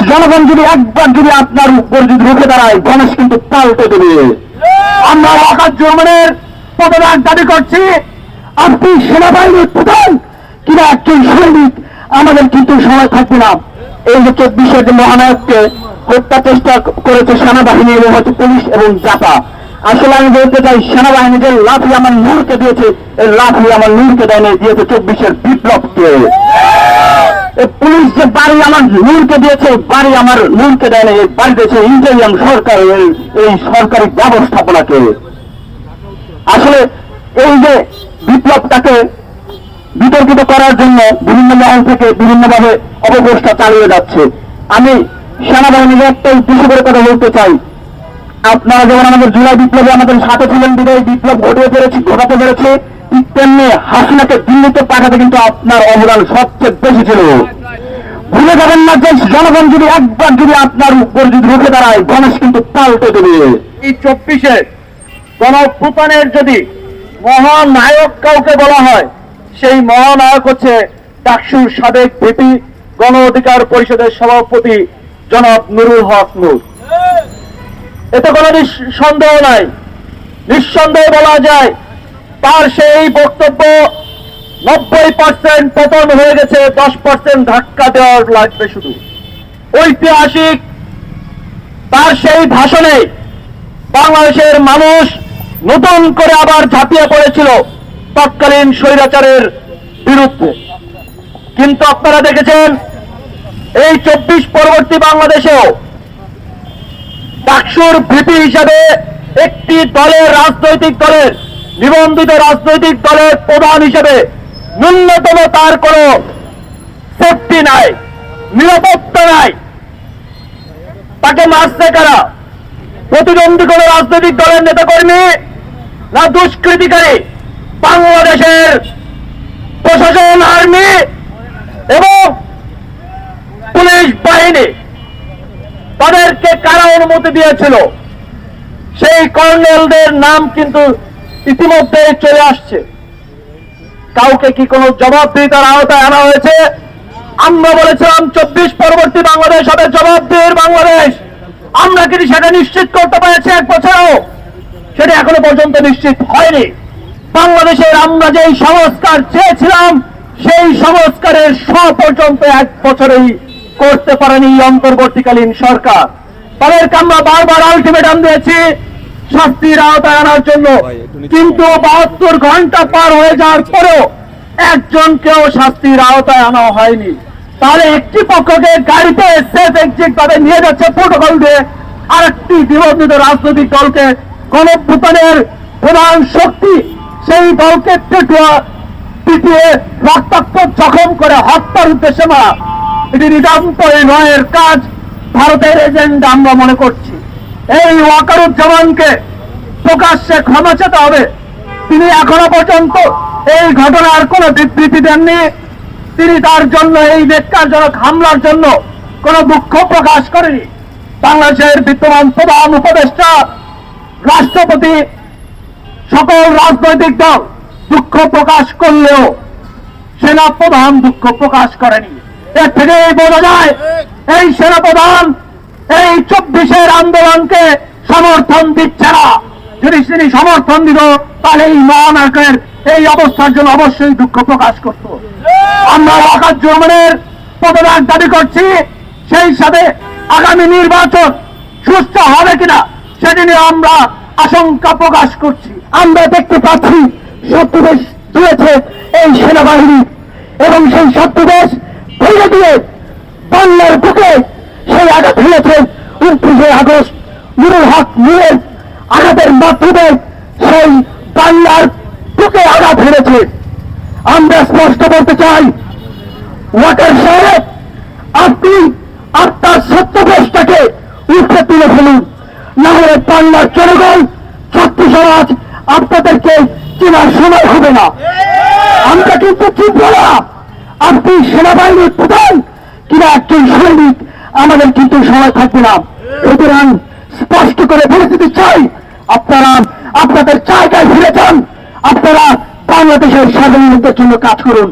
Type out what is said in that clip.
জনগণ যদি একবার যদি আপনার উপর যদি রুখে দাঁড়ায়, গণেশ কিন্তু পাল্টে দেবে। আমরা ওয়াকার জমিনের পদত্যাগ দাবি করছি। আপনি সেনাবাহিনীর প্রধান কিনা একজন সৈনিক, আমাদের কিন্তু সময় থাকবে না। এই যে 24-এর যে মহানায়ককে হত্যা চেষ্টা করেছে সেনাবাহিনী এবং হচ্ছে পুলিশ এবং জাপা, আসলে আমি বলতে চাই সেনাবাহিনী যে লাঠি আমার নূরকে দিয়েছে, এই লাঠি আমার নূরকে দেয় না, দিয়েছে 24-এর বিপ্লবকে। পুলিশ যে বাড়ি আমার নূরকে দিয়েছে, বাড়ি আমার নূরকে দেয় না, এই বাড়ি দিয়েছে ইন্টেরিয়াম সরকার, এই সরকারি ব্যবস্থাপনাকে। আসলে এই যে বিপ্লবটাকে বিতর্কিত করার জন্য বিভিন্ন মহল থেকে বিভিন্নভাবে অপপ্রচার চালিয়ে যাচ্ছে। আমি সেনাবাহিনীকে একটা উদ্দেশ্য করে কথা বলতে চাই, আপনারা যেমন আমাদের জুলাই বিপ্লবে আমাদের সাথে ছিলেন, বিদায়ী বিপ্লব ঘটাতে পেরেছে, ঠিক তেমনি হাসিনাকে দিল্লিতে পাঠাতে কিন্তু আপনার অবদান সবচেয়ে বেশি ছিল। ভুলে যাবেন না যে জনগণ যদি একবার যদি আপনার উপর যদি রুখে দাঁড়ায়, গণেশ কিন্তু পাল্টে দেবে। এই 24-এর গণঅভ্যুত্থানের যদি মহানায়ক কাউকে বলা হয়, সেই মহানায়ক হচ্ছে ডাকসুর সাবেক ভিপি, গণ অধিকার পরিষদের সভাপতি জনাব নুরুল হক নূর। এতে কোনো সন্দেহ নাই, নিঃসন্দেহে বলা যায় তার সেই বক্তব্য 90% পতন হয়ে গেছে, 10% ধাক্কা দেওয়ার লাগবে শুধু। ঐতিহাসিক তার সেই ভাষণে বাংলাদেশের মানুষ নতুন করে আবার ঝাঁপিয়ে পড়েছিল তৎকালীন স্বৈরাচারের বিরুদ্ধে। কিন্তু আপনারা দেখেছেন এই 24 পরবর্তী বাংলাদেশেও ডাকসুর ভিপি হিসাবে একটি দলের রাজনৈতিক দলের নিবন্ধিত রাজনৈতিক দলের প্রধান হিসেবে ন্যূনতম তার কোনো সেফটি নাই, নিরাপত্তা নাই। তাকে মারছে কারা? প্রতিদ্বন্দ্বী কোন রাজনৈতিক দলের নেতাকর্মী না দুষ্কৃতিকারী? বাংলাদেশের প্রশাসন, আর্মি এবং পুলিশ বাহিনী তাদেরকে কারা অনুমতি দিয়েছিল? সেই কর্নেলদের নাম কিন্তু ইতিমধ্যে চলে আসছে। কাউকে কি কোনো জবাবদিহিতার আওতায় আনা হয়েছে? আমরা বলেছিলাম 24 পরবর্তী বাংলাদেশ হবে জবাবদিহির বাংলাদেশ। আমরা কিন্তু সেটা নিশ্চিত করতে পেরেছি এক বছরও, সেটা এখনো পর্যন্ত নিশ্চিত হয়নি। বাংলাদেশের আমরা যেই সংস্কার চেয়েছিলাম, সেই সংস্কারের পর্যন্ত এক বছরেই করতে পারেনি অন্তর্বর্তীকালীন সরকার। তাদেরকে আমরা বারবার আলটিমেটাম দিয়েছি শাস্তির আওতায় আনার জন্য, কিন্তু 72 ঘন্টা পার হয়ে যাওয়ার পরেও একজনকেও শাস্তির আওতায় আনা হয়নি। তাহলে একটি পক্ষকে গাড়িতে সেফ এক্সিট ভাবে নিয়ে যাচ্ছে প্রোটোকল দিয়ে, আরেকটি নিবন্ধিত রাজনৈতিক দলকে গণঅভ্যুত্থানের প্রধান শক্তি সেই দলকে পিটিয়ে রক্তাক্ত জখম করে হত্যার উদ্দেশ্যে মারা, এটি নিতান্তই নয়ের কাজ, ভারতের এজেন্ডা আমরা মনে করছি। এই ওয়াকারুজ্জামানকে প্রকাশ্যে ক্ষমা চাইতে হবে। তিনি এখনো পর্যন্ত এই ঘটনার কোন বিবৃতি দেননি। তিনি তার জন্য, এই বেকারজনক হামলার জন্য কোন দুঃখ প্রকাশ করেনি। বাংলাদেশের বিদ্যমান প্রধান উপদেষ্টা, রাষ্ট্রপতি, সকল রাজনৈতিক দল দুঃখ প্রকাশ করলেও সেনা প্রধান দুঃখ প্রকাশ করেনি। এর থেকেই বোঝা যায় এই সেনা প্রধান এই 24-এর আন্দোলনকে সমর্থন দিচ্ছে না। যদি তিনি সমর্থন দিত তাহলে এই মহানায়কের এই অবস্থার জন্য অবশ্যই দুঃখ প্রকাশ করত। আমরা ওয়াকার জমিনের পদত্যাগ দাবি করছি। সেই সাথে আগামী নির্বাচন সুষ্ঠু হবে কিনা সেটি নিয়ে আমরা আশঙ্কা প্রকাশ করছি। আমরা দেখতে পাচ্ছি শত্রুদেশ তুলেছে এই সেনাবাহিনী, এবং সেই শত্রুদেশ ভেঙে দিয়ে বাংলার বুকে সেই আঘাত ফেলেছে 29শে আগস্ট নুরুল হক নূরের আঘাতের মাধ্যমে সেই বাংলার বুকে আঘাত ফেলেছে। আমরা স্পষ্ট বলতে চাই, ওয়াকার সাহেব, আপনি আপনার সত্যদেশটাকে উঠে তুলে ফেলুন, না হলে বাংলার জনগণ, ছাত্র সমাজ আপনাদেরকে চেনার সময় হবে না। আমরা কিন্তু চিনব না আপনি সেনাবাহিনীর প্রধান কিনা একজন সৈনিক, আমাদের কিন্তু সময় থাকবে না। সুতরাং স্পষ্ট করে বলে দিতে চাই, আপনারা আপনাদের জায়গায় ফিরে যান, আপনারা বাংলাদেশের স্বাধীনতার জন্য কাজ করুন।